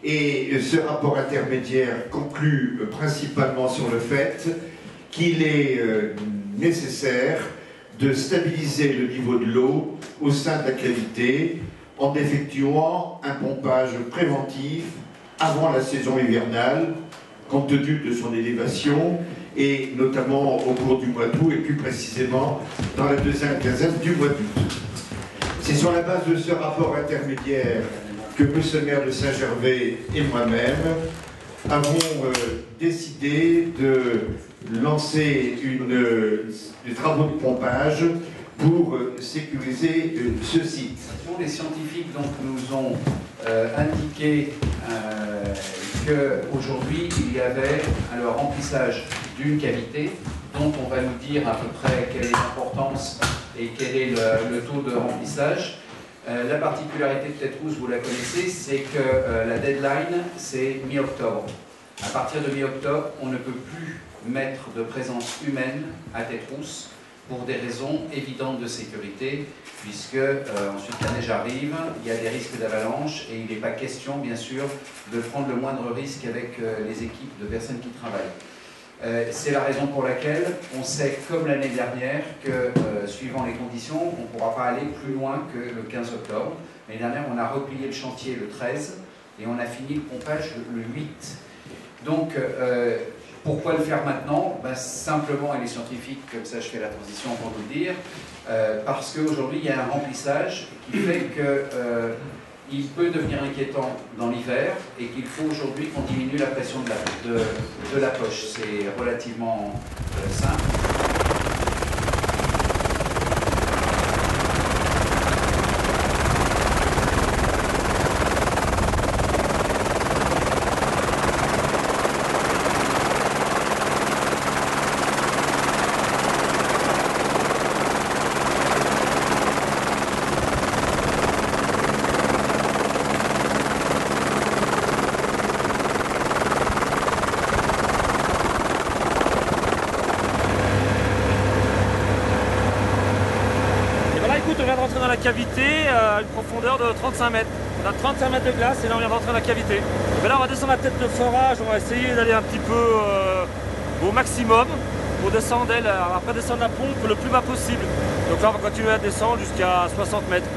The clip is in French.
Et ce rapport intermédiaire conclut principalement sur le fait qu'il est nécessaire de stabiliser le niveau de l'eau au sein de la cavité en effectuant un pompage préventif avant la saison hivernale, compte tenu de son élévation, et notamment au cours du mois d'août, et plus précisément dans la deuxième quinzaine du mois d'août. C'est sur la base de ce rapport intermédiaire que M. le maire de Saint-Gervais et moi-même avons décidé de lancer des travaux de pompage pour sécuriser ce site. Les scientifiques donc, nous ont indiqué qu'aujourd'hui il y avait le remplissage d'une cavité dont on va nous dire à peu près quelle est l'importance et quel est le taux de remplissage. La particularité de Tétrousse, vous la connaissez, c'est que la deadline c'est mi-octobre. À partir de mi-octobre, on ne peut plus mettre de présence humaine à Tétrousse pour des raisons évidentes de sécurité, puisque ensuite la neige arrive, il y a des risques d'avalanche et il n'est pas question, bien sûr, de prendre le moindre risque avec les équipes de personnes qui travaillent. C'est la raison pour laquelle on sait, comme l'année dernière, que suivant les conditions, on ne pourra pas aller plus loin que le 15 octobre. L'année dernière, on a replié le chantier le 13 et on a fini le pompage le 8. Donc, pourquoi le faire maintenant? Simplement, et les scientifiques, comme ça je fais la transition pour vous le dire, parce qu'aujourd'hui il y a un remplissage qui fait qu'il peut devenir inquiétant dans l'hiver et qu'il faut aujourd'hui qu'on diminue la pression de la poche. C'est relativement simple. On vient de rentrer dans la cavité à une profondeur de 35 mètres. On a 35 mètres de glace et là on vient de rentrer dans la cavité. Mais là on va descendre la tête de forage, on va essayer d'aller un petit peu au maximum pour descendre, après descendre la pompe le plus bas possible. Donc là on va continuer à descendre jusqu'à 60 mètres.